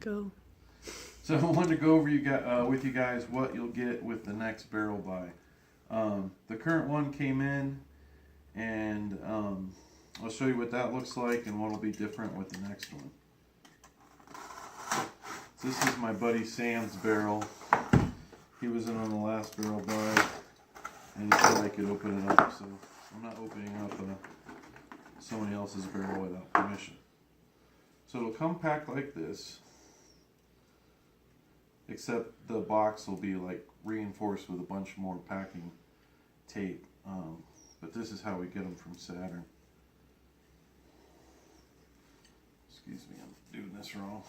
Go. So I wanted to go over with you guys what you'll get with the next barrel buy. The current one came in, and I'll show you what that looks like and what will be different with the next one. So this is my buddy Sam's barrel. He was in on the last barrel buy, and he said I could open it up, so I'm not opening up somebody else's barrel without permission. So it'll come packed like this, except the box will be like reinforced with a bunch more packing tape. But this is how we get them from Saturn. Excuse me, I'm doing this wrong.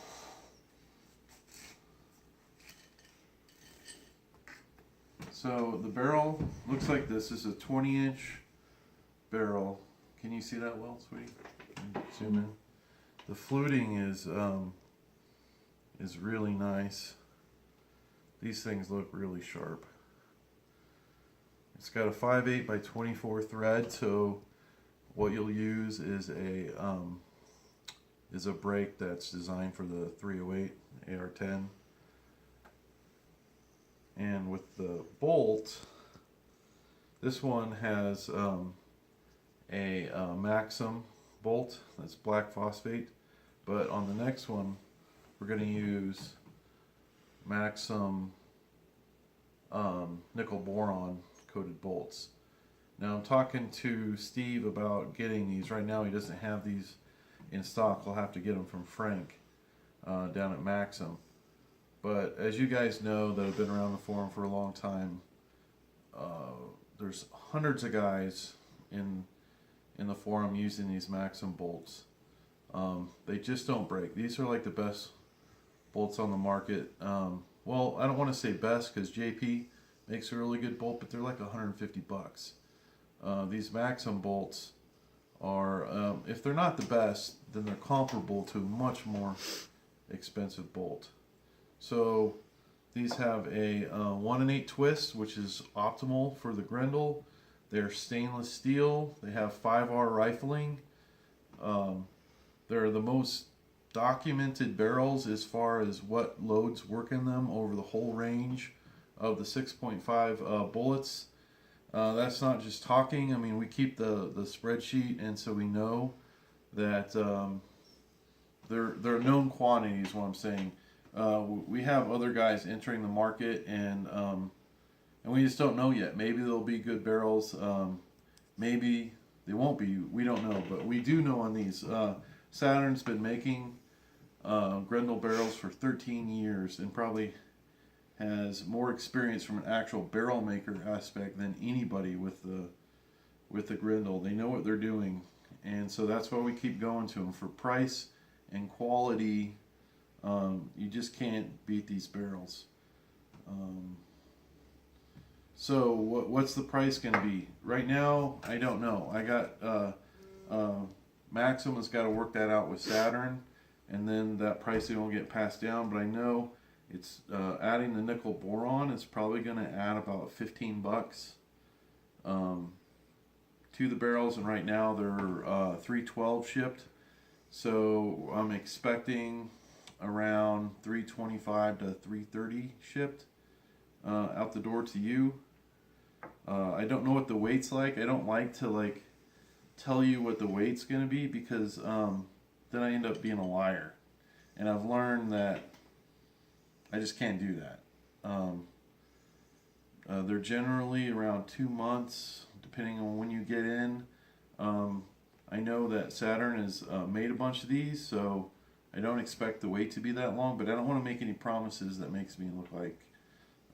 So the barrel looks like this. This is a 20-inch barrel. Can you see that well, sweetie? Zoom in. The fluting is really nice. These things look really sharp. It's got a 5/8 by 24 thread, so what you'll use is a brake that's designed for the 308 AR-10. And with the bolt, this one has a Maxim bolt that's black phosphate, but on the next one we're going to use Maxim nickel boron coated bolts. Now I'm talking to Steve about getting these. Right now he doesn't have these in stock. I'll have to get them from Frank down at Maxim. But as you guys know that have been around the forum for a long time, there's hundreds of guys in the forum using these Maxim bolts. They just don't break. These are like the best bolts on the market. Well, I don't want to say best because JP makes a really good bolt, but they're like 150 bucks. These Maxim bolts are, if they're not the best, then they're comparable to a much more expensive bolt. So these have a 1 1/8 twist, which is optimal for the Grendel. They're stainless steel. They have 5R rifling. They're the most documented barrels as far as what loads work in them over the whole range of the 6.5 bullets. That's not just talking. I mean, we keep the spreadsheet, and so we know that they're known quantities. What I'm saying. We have other guys entering the market, and we just don't know yet. Maybe they'll be good barrels. Maybe they won't be. We don't know, but we do know on these. Saturn's been making Grendel barrels for 13 years and probably has more experience from an actual barrel maker aspect than anybody with the Grendel. They know what they're doing, and so that's why we keep going to them for price and quality. You just can't beat these barrels. So what's the price going to be? Right now, I don't know. I got Maxim has got to work that out with Saturn, and then that pricing will get passed down. But I know it's adding the nickel boron is probably going to add about 15 bucks to the barrels, and right now they're 312 shipped. So I'm expecting around 325 to 330 shipped out the door to you. I don't know what the weight's like. I don't like to tell you what the weight's going to be because then I end up being a liar. And I've learned that I just can't do that. They're generally around 2 months, depending on when you get in. I know that Saturn has made a bunch of these, so I don't expect the wait to be that long, but I don't want to make any promises that makes me look like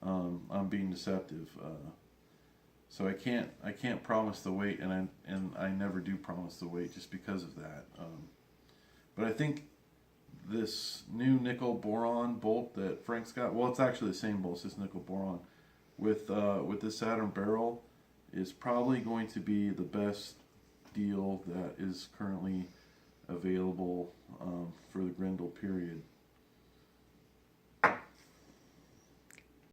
I'm being deceptive. So I can't promise the wait, and I never do promise the wait just because of that. But I think this new nickel boron bolt that Frank's got, well, it's actually the same bolt, it's just nickel boron, with this Saturn barrel is probably going to be the best deal that is currently available for the Grendel period.